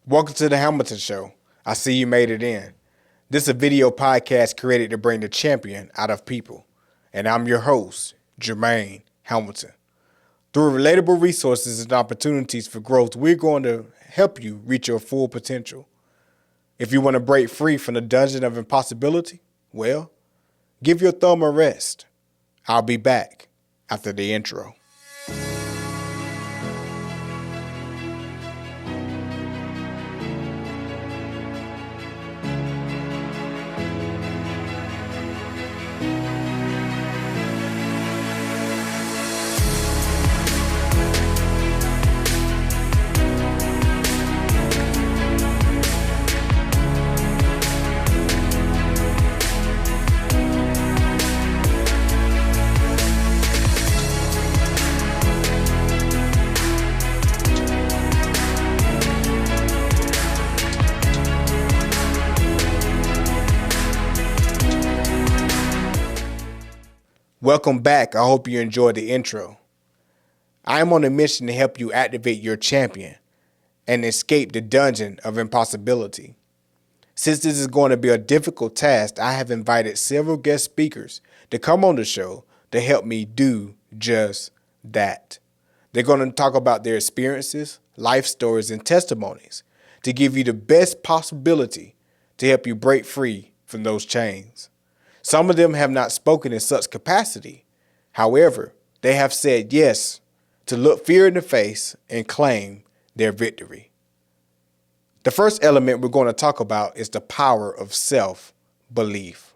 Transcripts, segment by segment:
Welcome to the Hamilton Show. I see you made it in. This is a video podcast created to bring the champion out of people. And I'm your host, Jermayne Hamilton. Through relatable resources and opportunities for growth, we're going to help you reach your full potential. If you want to break free from the dungeon of impossibility, well, give your thumb a rest. I'll be back after the intro. Welcome back. I hope you enjoyed the intro. I am on a mission to help you activate your champion and escape the dungeon of impossibility. Since this is going to be a difficult task, I have invited several guest speakers to come on the show to help me do just that. They're going to talk about their experiences, life stories, and testimonies to give you the best possibility to help you break free from those chains. Some of them have not spoken in such capacity. However, they have said yes to look fear in the face and claim their victory. The first element we're going to talk about is the power of self-belief.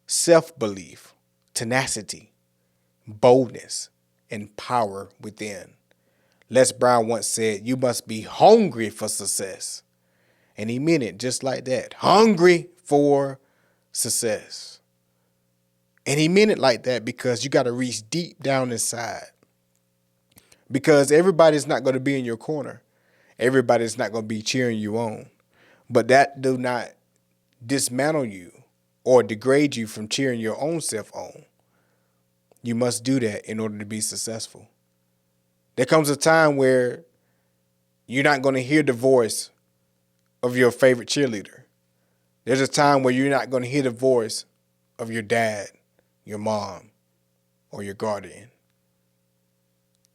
Self-belief, tenacity, boldness, and power within. Les Brown once said, "You must be hungry for success." And he meant it just like that. Hungry for success. And he meant it like that because you got to reach deep down inside. Because everybody's not going to be in your corner. Everybody's not going to be cheering you on. But that do not dismantle you or degrade you from cheering your own self on. You must do that in order to be successful. There comes a time where you're not going to hear the voice of your favorite cheerleader. There's a time where you're not going to hear the voice of your dad, your mom, or your guardian.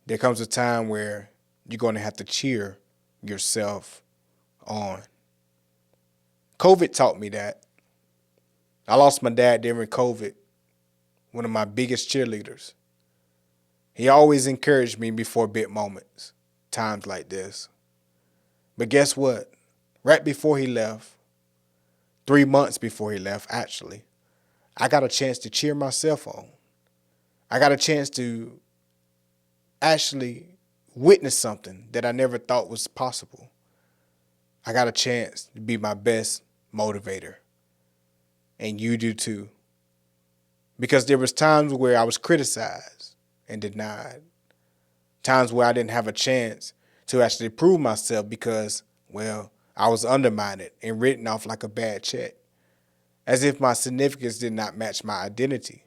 There comes a time where you're going to have to cheer yourself on. COVID taught me that. I lost my dad during COVID, one of my biggest cheerleaders. He always encouraged me before big moments, times like this. But guess what? Right before he left, 3 months before he left, actually, I got a chance to cheer myself on. I got a chance to actually witness something that I never thought was possible. I got a chance to be my best motivator. And you do too. Because there was times where I was criticized and denied. Times where I didn't have a chance to actually prove myself because, well, I was undermined and written off like a bad check, as if my significance did not match my identity,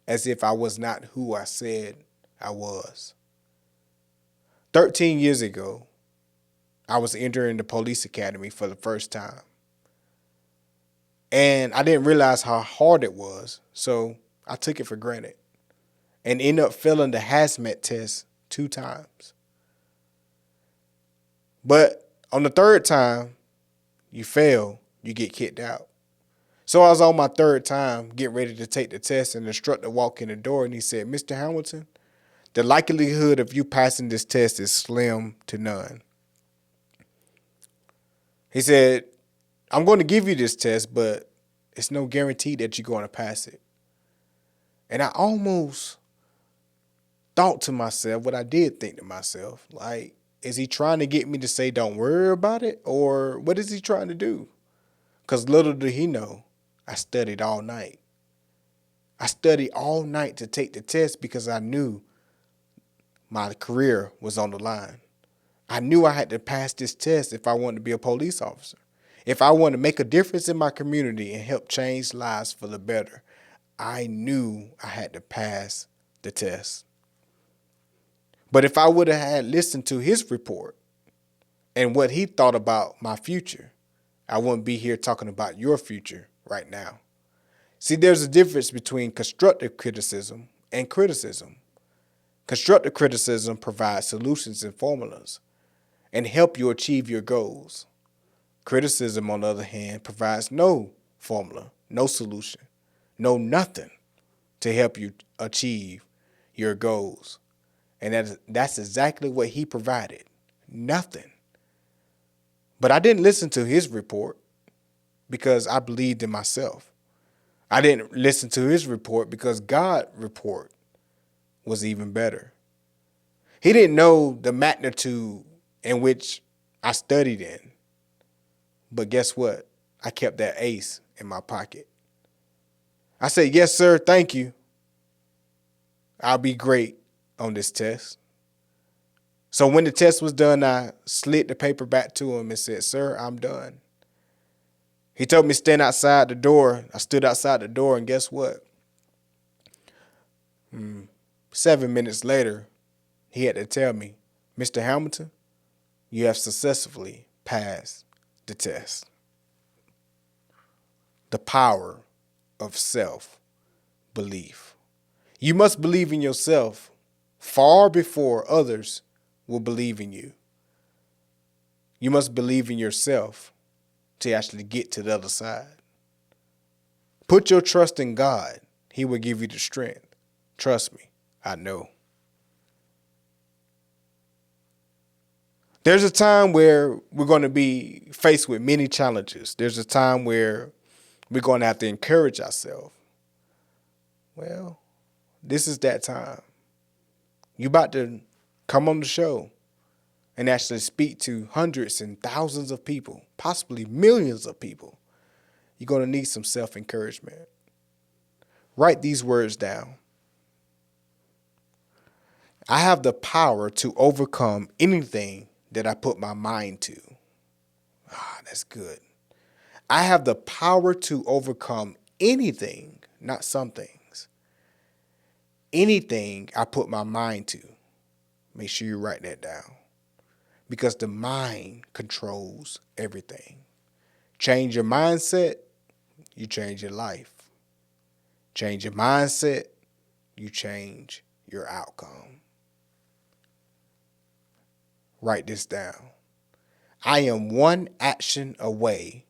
as if I was not who I said I was. 13 years ago, I was entering the police academy for the first time. And I didn't realize how hard it was, so I took it for granted and ended up failing the hazmat test 2 times. But on the third time, you fail, you get kicked out. So I was on my third time getting ready to take the test, and the instructor walked in the door and he said, "Mr. Hamilton, the likelihood of you passing this test is slim to none." He said, "I'm going to give you this test, but it's no guarantee that you're going to pass it." And I almost thought to myself what I did think to myself, like, is he trying to get me to say don't worry about it? Or what is he trying to do? Because little did he know, I studied all night. I studied all night to take the test because I knew my career was on the line. I knew I had to pass this test if I wanted to be a police officer. If I wanted to make a difference in my community and help change lives for the better, I knew I had to pass the test. But if I would have had listened to his report and what he thought about my future, I wouldn't be here talking about your future right now. See, there's a difference between constructive criticism and criticism. Constructive criticism provides solutions and formulas and help you achieve your goals. Criticism, on the other hand, provides no formula, no solution, no nothing to help you achieve your goals. And that's exactly what he provided. Nothing. But I didn't listen to his report because I believed in myself. I didn't listen to his report because God's report was even better. He didn't know the magnitude in which I studied in. But guess what? I kept that ace in my pocket. I said, yes, sir, thank you. I'll be great on this test. So when the test was done, I slid the paper back to him and said, sir, I'm done. He told me to stand outside the door. I stood outside the door, and guess what? 7 minutes later, he had to tell me, Mr. Hamilton, you have successfully passed the test. The power of self-belief. You must believe in yourself far before others will believe in you. You must believe in yourself to actually get to the other side. Put your trust in God. He will give you the strength. Trust me, I know. There's a time where we're going to be faced with many challenges. There's a time where we're going to have to encourage ourselves. Well, this is that time. You're about to come on the show and actually speak to hundreds and thousands of people, possibly millions of people. You're going to need some self-encouragement. Write these words down. I have the power to overcome anything that I put my mind to. That's good. I have the power to overcome anything, not some things. Anything I put my mind to. Make sure you write that down. Because the mind controls everything. Change your mindset, you change your life. Change your mindset, you change your outcome. Write this down. I am one action away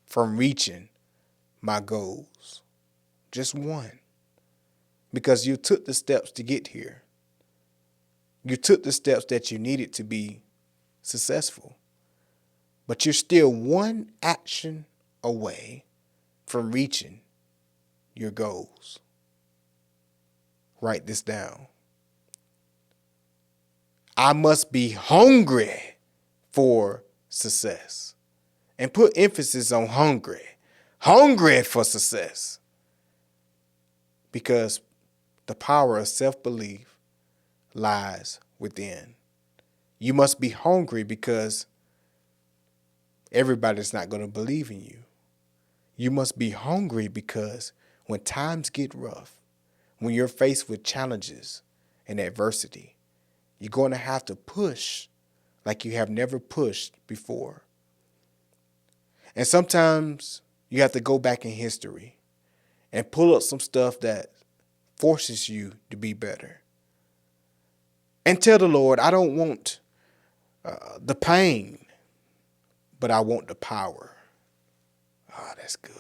from reaching my goals. Just one. Because you took the steps to get here. You took the steps that you needed to be successful. But you're still one action away from reaching your goals. Write this down. I must be hungry for success. And put emphasis on hungry. Hungry for success. Because the power of self-belief lies within. You must be hungry because everybody's not going to believe in you. You must be hungry because when times get rough, when you're faced with challenges and adversity, you're going to have to push like you have never pushed before. And sometimes you have to go back in history and pull up some stuff that forces you to be better. And tell the Lord, I don't want the pain, but I want the power. That's good.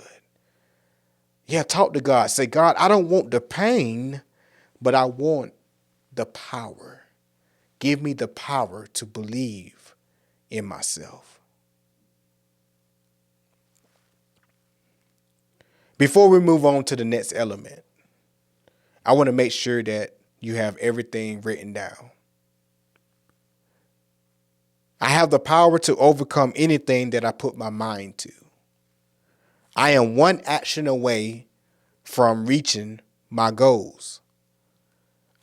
Yeah, talk to God. Say, God, I don't want the pain, but I want the power. Give me the power to believe in myself. Before we move on to the next element, I want to make sure that you have everything written down. I have the power to overcome anything that I put my mind to. I am one action away from reaching my goals.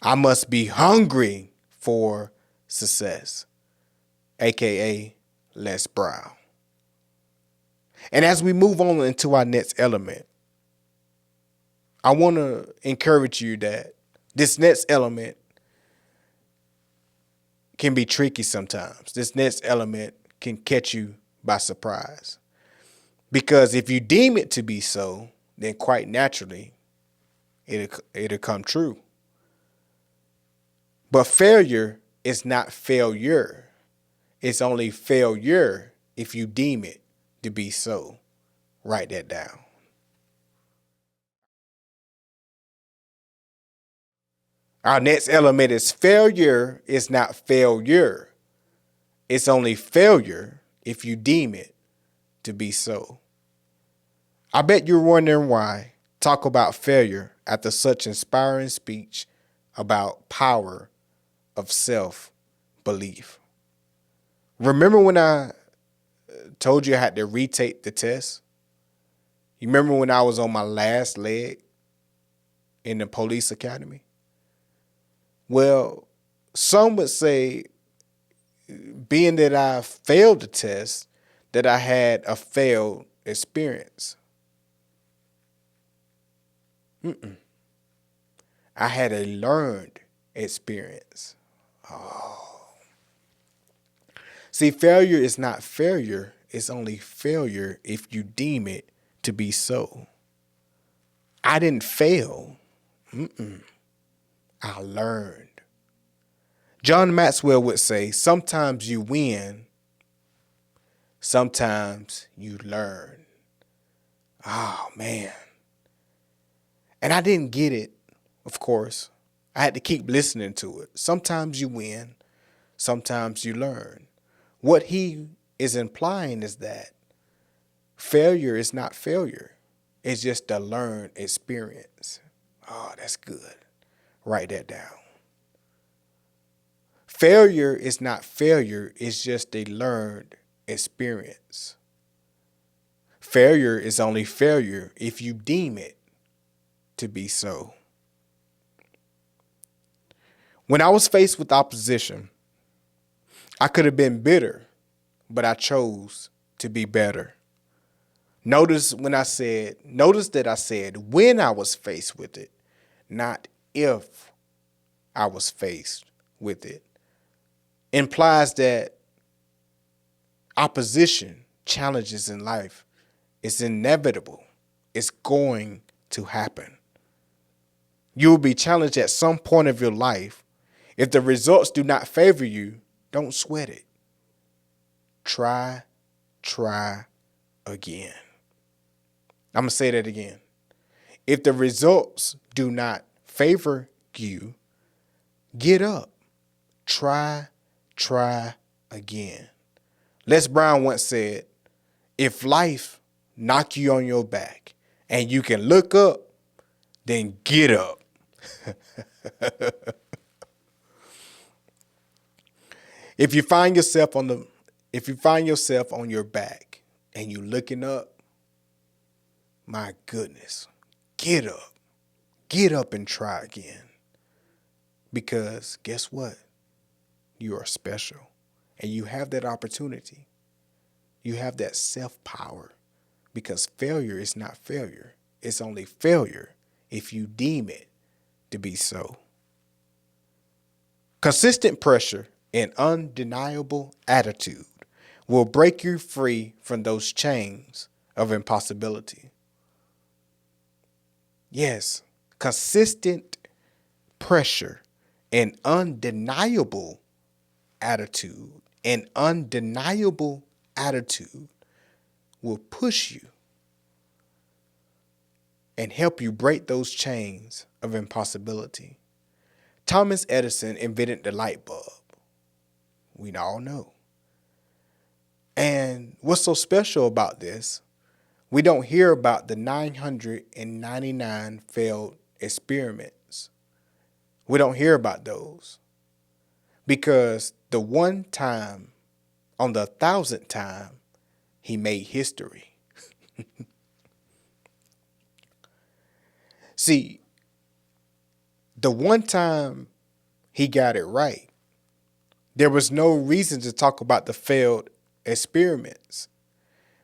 I must be hungry for success, aka Les Brown. And as we move on into our next element, I want to encourage you that this next element can be tricky sometimes. This next element can catch you by surprise. Because if you deem it to be so, then quite naturally, it'll come true. But failure is not failure. It's only failure if you deem it to be so. Write that down. Our next element is failure is not failure. It's only failure if you deem it to be so. I bet you're wondering why talk about failure after such inspiring speech about power of self-belief. Remember when I told you I had to retake the test? You remember when I was on my last leg in the police academy? Well, some would say, being that I failed the test, that I had a failed experience. I had a learned experience. See, failure is not failure. It's only failure if you deem it to be so. I didn't fail. I learned. John Maxwell would say, sometimes you win, sometimes you learn. Oh, man. And I didn't get it, of course. I had to keep listening to it. Sometimes you win, sometimes you learn. What he is implying is that failure is not failure. It's just a learned experience. Oh, that's good. Write that down. Failure is not failure. It's just a learned experience. Failure is only failure if you deem it to be so. When I was faced with opposition, I could have been bitter, but I chose to be better. Notice that I said when I was faced with it, not if I was faced with it. Implies that opposition, challenges in life, is inevitable. It's going to happen. You will be challenged at some point of your life. If the results do not favor you, don't sweat it. Try again. I'm going to say that again. If the results do not favor you, get up. Try again. Les Brown once said, if life knock you on your back and you can look up, then get up. If you find yourself on your back and you looking up, my goodness, get up. Get up and try again. Because guess what? You are special. And you have that opportunity. You have that self-power. Because failure is not failure. It's only failure if you deem it to be so. Consistent pressure and undeniable attitude will break you free from those chains of impossibility. Yes, consistent pressure and undeniable attitude will push you and help you break those chains of impossibility. Thomas Edison invented the light bulb. We all know. And what's so special about this, we don't hear about the 999 failed experiments. We don't hear about those. Because the one time, on the 1,000th time, he made history. See, the one time he got it right, there was no reason to talk about the failed experiments,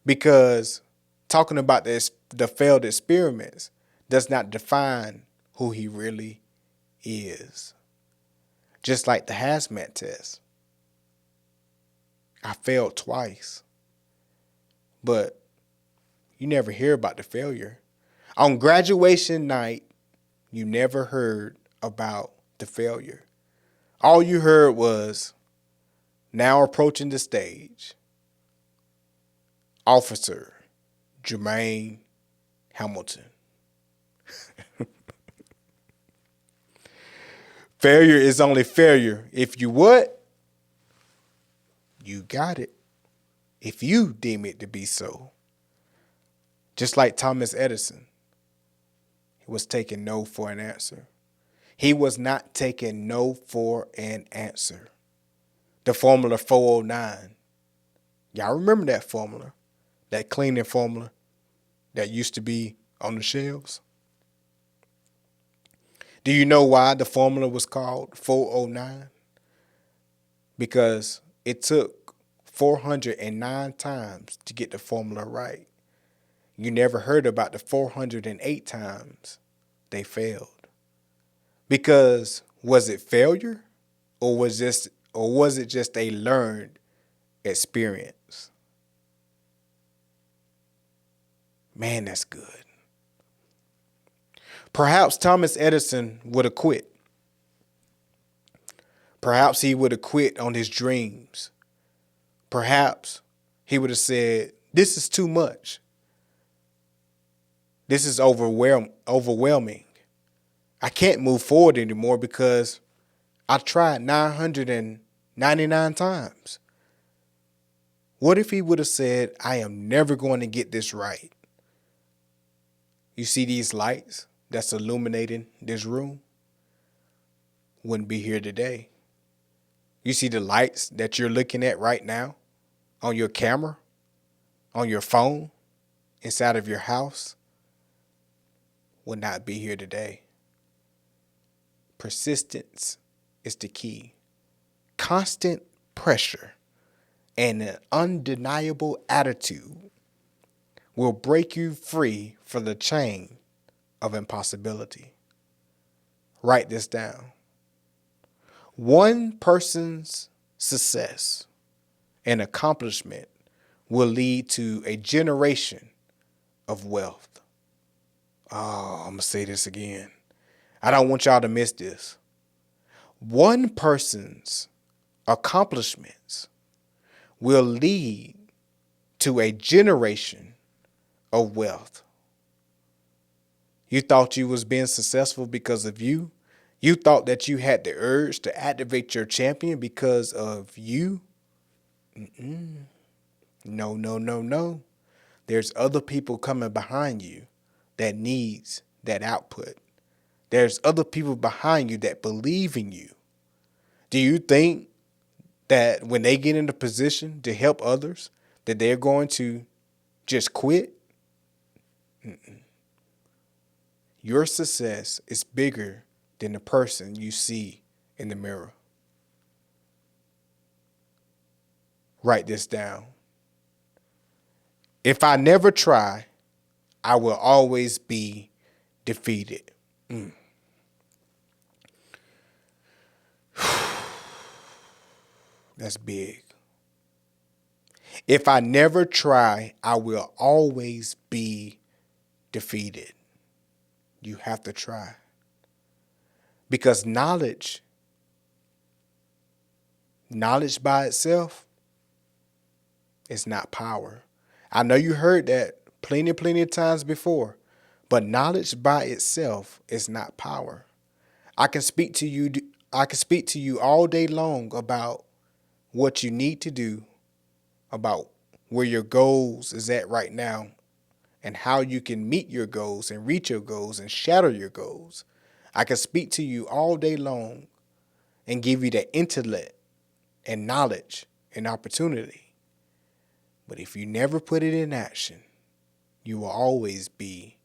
because talking about the failed experiments does not define who he really is. Just like the hazmat test. I failed twice. But you never hear about the failure. On graduation night, you never heard about the failure. All you heard was, now approaching the stage, Officer Jermayne Hamilton. Failure is only failure if you what? You got it. If you deem it to be so. Just like Thomas Edison, he was taking no for an answer. He was not taking no for an answer. The formula 409. Y'all remember that formula? That cleaning formula that used to be on the shelves? Do you know why the formula was called 409? Because it took 409 times to get the formula right. You never heard about the 408 times they failed. Because was it failure or was it just a learned experience? Man, that's good. Perhaps Thomas Edison would have quit. Perhaps he would have quit on his dreams. Perhaps he would have said, this is too much. This is overwhelming. I can't move forward anymore because I tried 999 times. What if he would have said, I am never going to get this right? You see these lights that's illuminating this room? Wouldn't be here today. You see the lights that you're looking at right now on your camera, on your phone, inside of your house? Would not be here today. Persistence is the key. Constant pressure and an undeniable attitude will break you free from the chain of impossibility. Write this down. One person's success and accomplishment will lead to a generation of wealth. Oh, I'm going to say this again. I don't want y'all to miss this. One person's accomplishments will lead to a generation of wealth. You thought you was being successful because of you? You thought that you had the urge to activate your champion because of you? No. There's other people coming behind you that needs that output. There's other people behind you that believe in you. Do you think that when they get in a position to help others, that they're going to just quit? Your success is bigger than the person you see in the mirror. Write this down. If I never try, I will always be defeated. That's big. If I never try, I will always be defeated. You have to try. Because knowledge by itself is not power. I know you heard that plenty of times before, but knowledge by itself is not power. I can speak to you all day long about what you need to do, about where your goals is at right now, and how you can meet your goals and reach your goals and shatter your goals. I can speak to you all day long and give you the intellect and knowledge and opportunity. But if you never put it in action, you will always be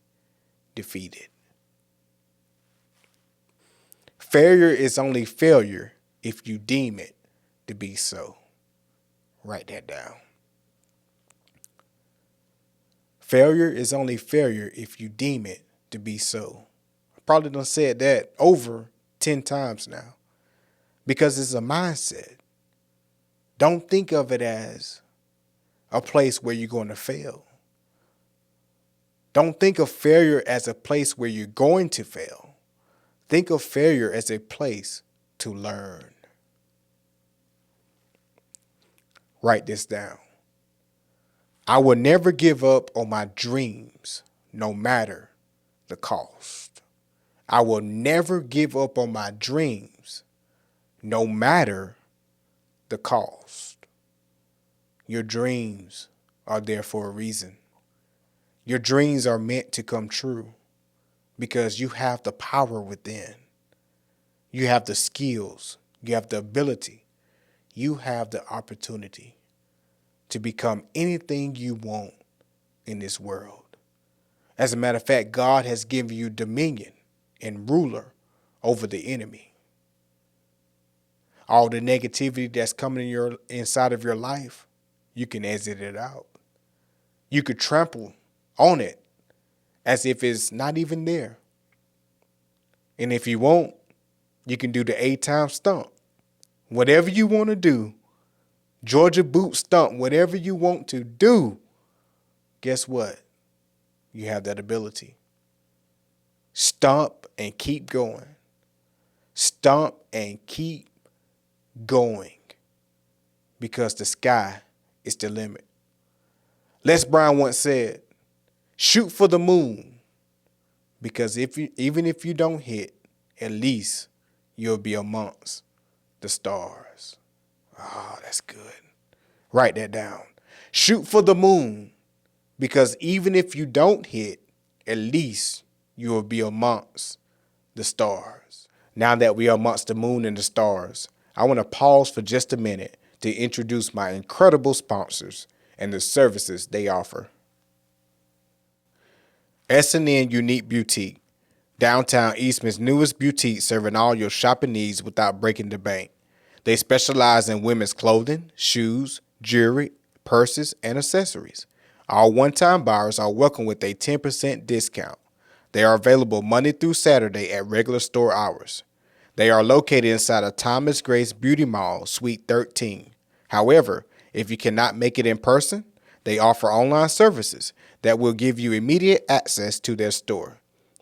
defeated. Failure is only failure if you deem it to be so. Write that down. Failure is only failure if you deem it to be so. I probably done said that over 10 times now because it's a mindset. Don't think of it as a place where you're going to fail. Don't think of failure as a place where you're going to fail. Think of failure as a place to learn. Write this down. I will never give up on my dreams, no matter the cost. I will never give up on my dreams, no matter the cost. Your dreams are there for a reason. Your dreams are meant to come true because you have the power within. You have the skills. You have the ability. You have the opportunity to become anything you want in this world. As a matter of fact, God has given you dominion and ruler over the enemy. All the negativity that's coming inside of your life, you can exit it out. You could trample on it as if it's not even there. And if you won't, you can do the 8-time stomp. Whatever you want to do, Georgia boot stomp, whatever you want to do, guess what? You have that ability. Stomp and keep going. Stomp and keep going. Because the sky is the limit. Les Brown once said, shoot for the moon. Because even if you don't hit, at least you'll be amongst the stars. Oh, that's good. Write that down. Shoot for the moon. Because even if you don't hit, at least you will be amongst the stars. Now that we are amongst the moon and the stars, I want to pause for just a minute to introduce my incredible sponsors and the services they offer. S&N Unique Boutique, downtown Eastman's newest boutique serving all your shopping needs without breaking the bank. They specialize in women's clothing, shoes, jewelry, purses, and accessories. All one-time buyers are welcome with a 10% discount. They are available Monday through Saturday at regular store hours. They are located inside of Thomas Grace Beauty Mall, Suite 13. However, if you cannot make it in person, they offer online services that will give you immediate access to their store.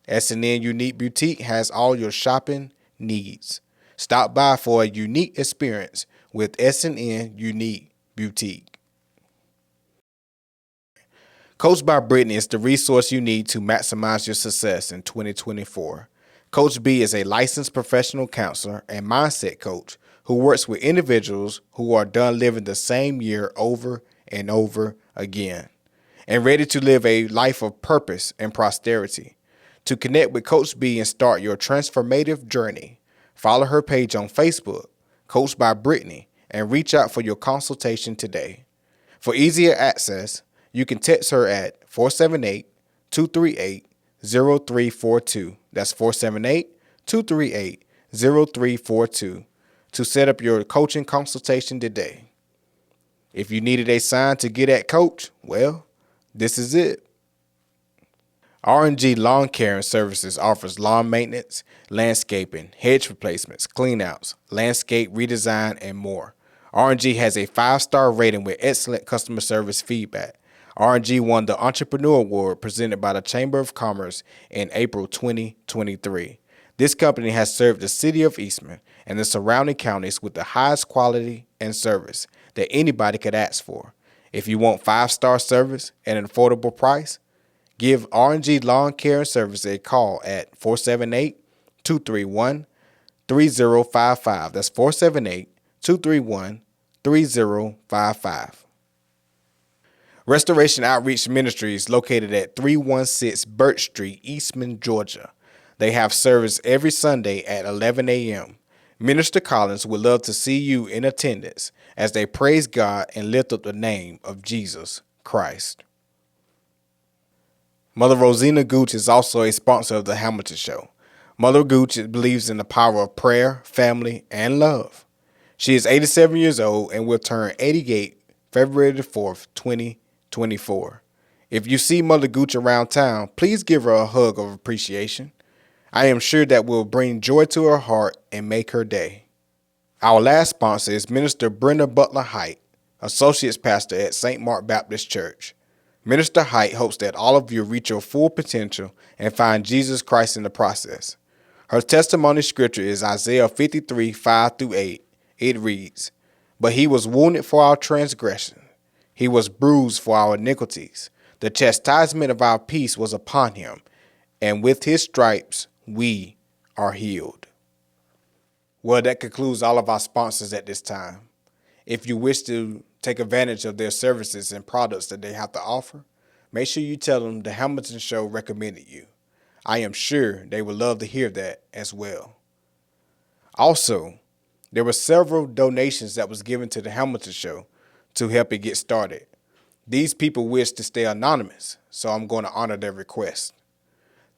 S&N Unique Boutique has all your shopping needs. Stop by for a unique experience with S&N Unique Boutique. Coach by Brittany is the resource you need to maximize your success in 2024. Coach B is a licensed professional counselor and mindset coach who works with individuals who are done living the same year over and over again and ready to live a life of purpose and prosperity. To connect with Coach B and start your transformative journey, follow her page on Facebook, Coach by Brittany, and reach out for your consultation today. For easier access, you can text her at 478-238-0342. That's 478-238-0342 to set up your coaching consultation today. If you needed a sign to get at Coach, well, this is it. R&G Lawn Care and Services offers lawn maintenance, landscaping, hedge replacements, cleanouts, landscape redesign, and more. R&G has a 5-star rating with excellent customer service feedback. R&G won the Entrepreneur Award presented by the Chamber of Commerce in April 2023. This company has served the city of Eastman and the surrounding counties with the highest quality and service that anybody could ask for. If you want 5-star service at an affordable price, give R&G Lawn Care and Service a call at 478-231-3055. That's 478-231-3055. Restoration Outreach Ministries located at 316 Birch Street, Eastman, Georgia. They have service every Sunday at 11 a.m. Minister Collins would love to see you in attendance as they praise God and lift up the name of Jesus Christ. Mother Rosina Gooch is also a sponsor of the Hamilton Show. Mother Gooch believes in the power of prayer, family, and love. She is 87 years old and will turn 88 February the 4th, 2024. If you see Mother Gooch around town, please give her a hug of appreciation. I am sure that will bring joy to her heart and make her day. Our last sponsor is Minister Brenda Butler Height, Associates Pastor at St. Mark Baptist Church. Minister Height hopes that all of you reach your full potential and find Jesus Christ in the process. Her testimony scripture is Isaiah 53, 5-8. It reads, "But he was wounded for our transgression. He was bruised for our iniquities. The chastisement of our peace was upon him, and with his stripes we are healed." Well, that concludes all of our sponsors at this time. If you wish to take advantage of their services and products that they have to offer, make sure you tell them the Hamilton Show recommended you. I am sure they would love to hear that as well. Also, there were several donations that was given to the Hamilton Show to help it get started. These people wish to stay anonymous, so I'm going to honor their request.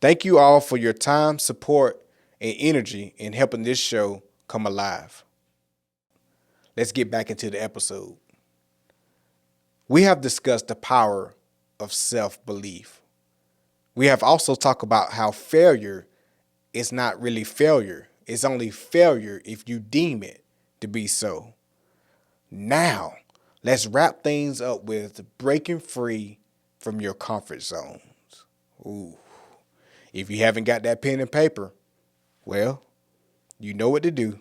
Thank you all for your time, support, and energy in helping this show come alive. Let's get back into the episode. We have discussed the power of self-belief. We have also talked about how failure is not really failure. It's only failure if you deem it to be so. Now, let's wrap things up with breaking free from your comfort zones. Ooh. If you haven't got that pen and paper, well, you know what to do.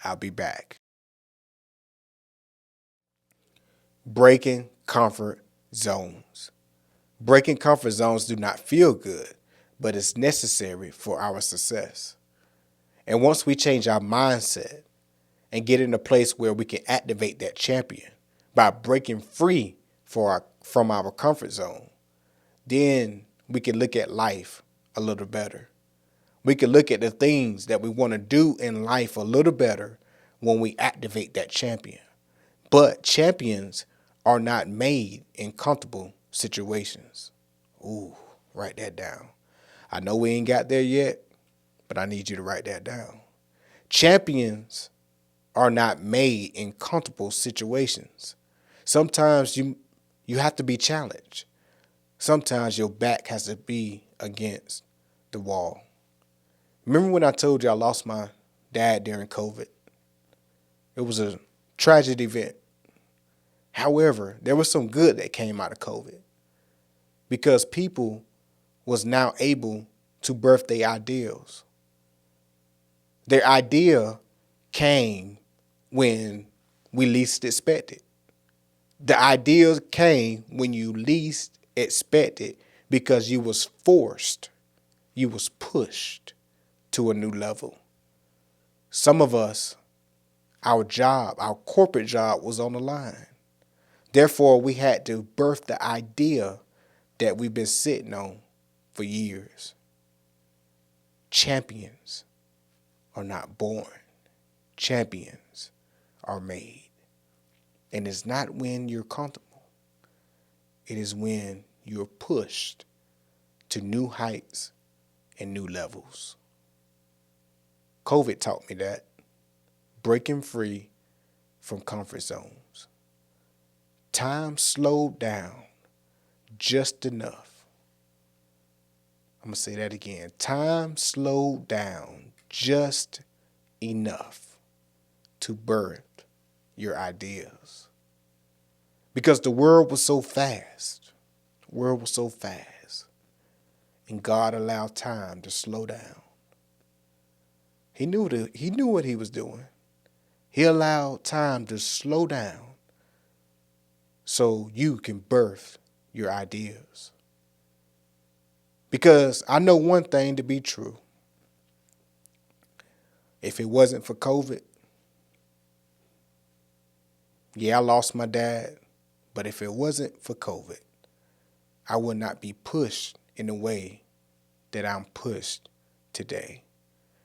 I'll be back. Breaking comfort zones. Breaking comfort zones do not feel good, but it's necessary for our success. And once we change our mindset and get in a place where we can activate that champion by breaking free from our comfort zone, then we can look at life a little better. We can look at the things that we want to do in life a little better when we activate that champion. But champions are not made in comfortable situations. Ooh, write that down. I know we ain't got there yet, but I need you to write that down. Champions are not made in comfortable situations. Sometimes you have to be challenged. Sometimes your back has to be against the wall. Remember when I told you I lost my dad during COVID? It was a tragic event. However, there was some good that came out of COVID because people was now able to birth their ideals. Their idea came when we least expected. The idea came when you least expected because you was forced, you was pushed to a new level. Some of us, our corporate job was on the line. Therefore, we had to birth the idea that we've been sitting on for years. Champions are not born. Champions are made. And it's not when you're comfortable. It is when you're pushed to new heights and new levels. COVID taught me that. Breaking free from comfort zones. Time slowed down just enough. I'm going to say that again. Time slowed down just enough to birth your ideas. Because the world was so fast. The world was so fast. And God allowed time to slow down. He knew what he was doing. He allowed time to slow down so you can birth your ideas. Because I know one thing to be true. If it wasn't for COVID, yeah, I lost my dad, but if it wasn't for COVID, I would not be pushed in the way that I'm pushed today.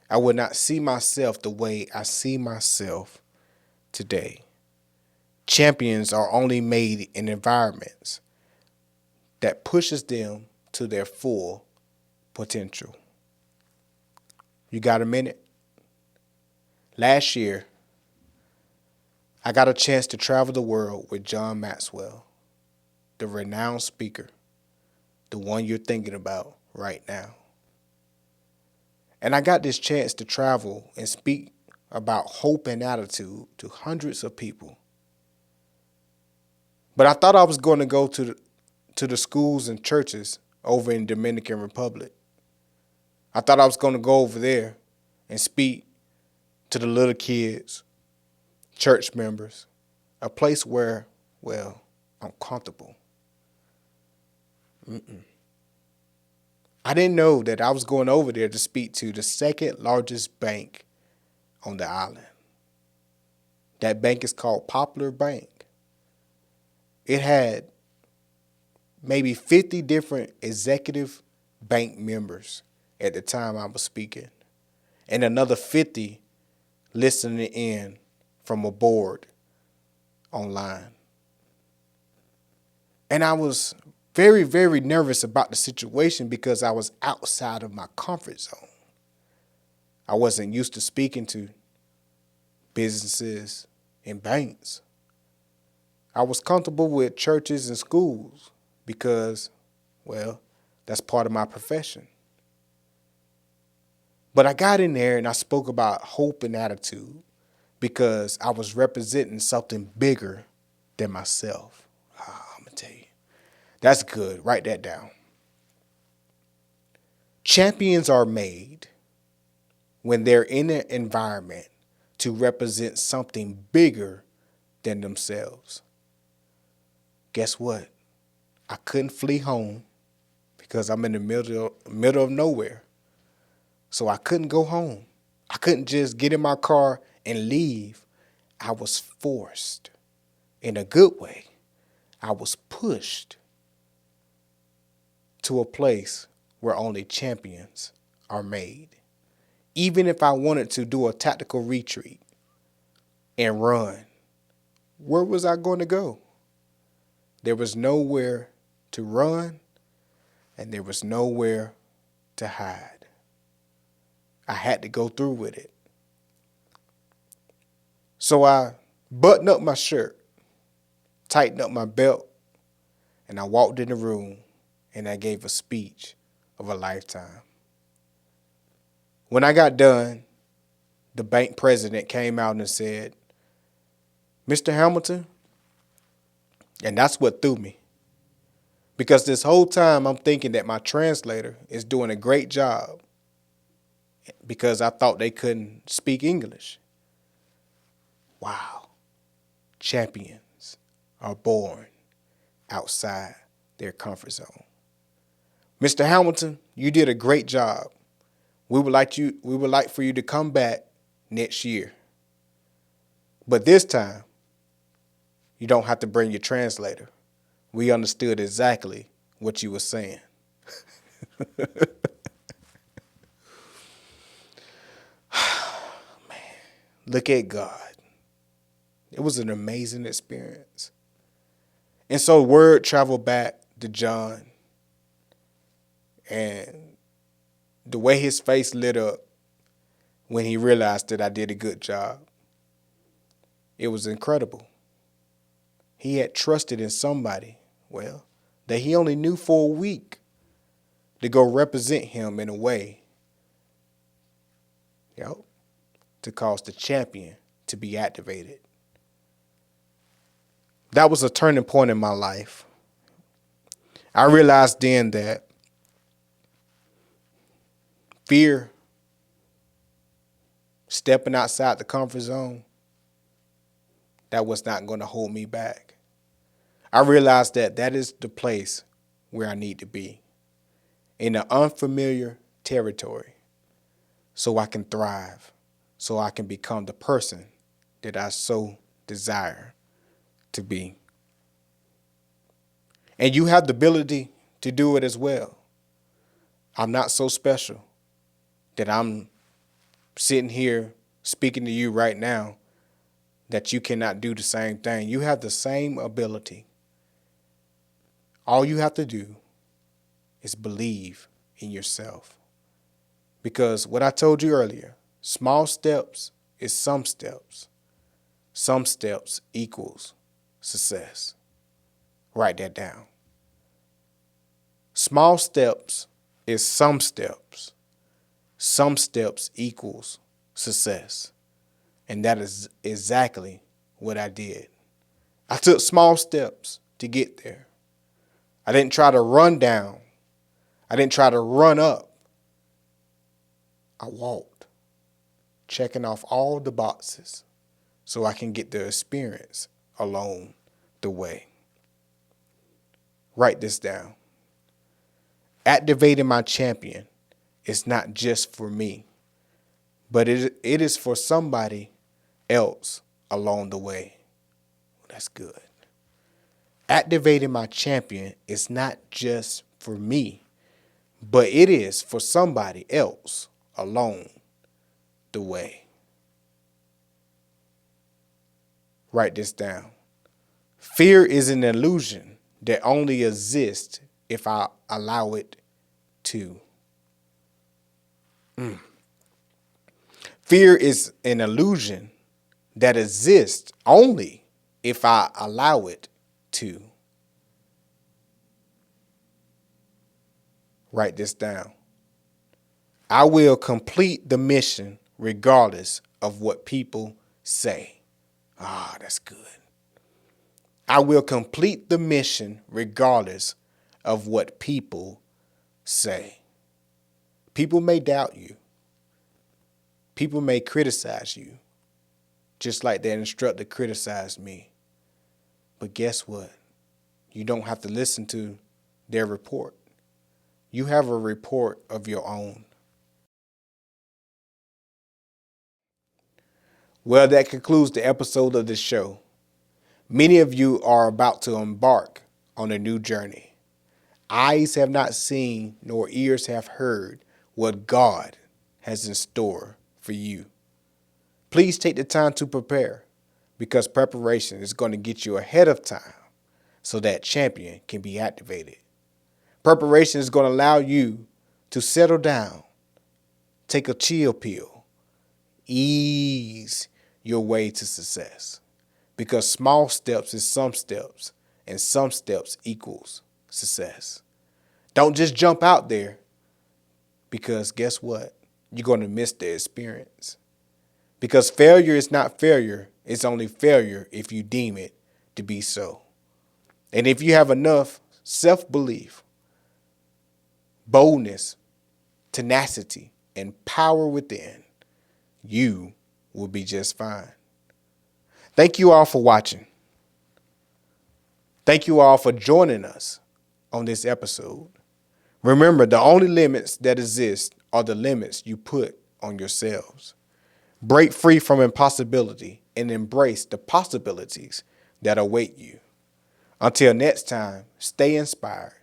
I would not see myself the way I see myself today. Champions are only made in environments that pushes them to their full potential. You got a minute? Last year, I got a chance to travel the world with John Maxwell, the renowned speaker, the one you're thinking about right now. And I got this chance to travel and speak about hope and attitude to hundreds of people. But I thought I was going to go to the schools and churches over in Dominican Republic. I thought I was going to go over there and speak to the little kids, church members, a place where, well, I'm comfortable. I didn't know that I was going over there to speak to the second largest bank on the island. That bank is called Popular Bank. It had maybe 50 different executive bank members at the time I was speaking, and another 50 listening in from a board online. And I was very, very nervous about the situation because I was outside of my comfort zone. I wasn't used to speaking to businesses and banks. I was comfortable with churches and schools because, well, that's part of my profession. But I got in there and I spoke about hope and attitude because I was representing something bigger than myself. I'm going to tell you. That's good. Write that down. Champions are made when they're in an environment to represent something bigger than themselves. Guess what? I couldn't flee home because I'm in the middle of nowhere. So I couldn't go home. I couldn't just get in my car and leave. I was forced. In a good way. I was pushed to a place where only champions are made. Even if I wanted to do a tactical retreat and run, where was I going to go? There was nowhere to run, and there was nowhere to hide. I had to go through with it. So I buttoned up my shirt, tightened up my belt, and I walked in the room and I gave a speech of a lifetime. When I got done, the bank president came out and said, "Mr. Hamilton," and that's what threw me. Because this whole time I'm thinking that my translator is doing a great job because I thought they couldn't speak English. Wow. Champions are born outside their comfort zone. Mr. Hamilton, you did a great job. We would like for you to come back next year. But this time, you don't have to bring your translator. We understood exactly what you were saying. Man, look at God. It was an amazing experience. And so word traveled back to John. And the way his face lit up when he realized that I did a good job, it was incredible. He had trusted in somebody, well, that he only knew for a week to go represent him in a way, to cause the champion to be activated. That was a turning point in my life. I realized then that fear, stepping outside the comfort zone, that was not going to hold me back. I realized that that is the place where I need to be, in an unfamiliar territory, so I can thrive, so I can become the person that I so desire to be. And you have the ability to do it as well. I'm not so special that I'm sitting here speaking to you right now that you cannot do the same thing. You have the same ability. All you have to do is believe in yourself. Because what I told you earlier, small steps is some steps. Some steps equals success. Write that down. Small steps is some steps. Some steps equals success. And that is exactly what I did. I took small steps to get there. I didn't try to run down. I didn't try to run up. I walked, checking off all the boxes so I can get the experience along the way. Write this down. Activating my champion is not just for me, but it is for somebody else along the way. That's good. Activating my champion is not just for me, but it is for somebody else along the way. Write this down. Fear is an illusion that only exists if I allow it to. Fear is an illusion that exists only if I allow it to. Write this down. I will complete the mission regardless of what people say. That's good. I will complete the mission regardless of what people say. People may doubt you. People may criticize you, just like that instructor criticized me. But guess what? You don't have to listen to their report. You have a report of your own. Well, that concludes the episode of the show. Many of you are about to embark on a new journey. Eyes have not seen, nor ears have heard what God has in store for you. Please take the time to prepare, because preparation is going to get you ahead of time so that champion can be activated. Preparation is going to allow you to settle down, take a chill pill, ease your way to success. Because small steps is some steps, and some steps equals success. Don't just jump out there, because guess what? You're going to miss the experience. Because failure is not failure. It's only failure if you deem it to be so. And if you have enough self-belief, boldness, tenacity, and power within, you will be just fine. Thank you all for watching. Thank you all for joining us on this episode. Remember, the only limits that exist are the limits you put on yourselves. Break free from impossibility and embrace the possibilities that await you. Until next time, stay inspired,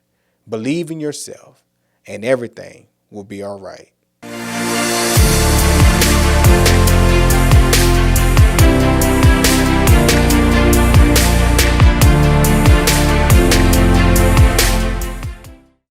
believe in yourself, and everything will be all right.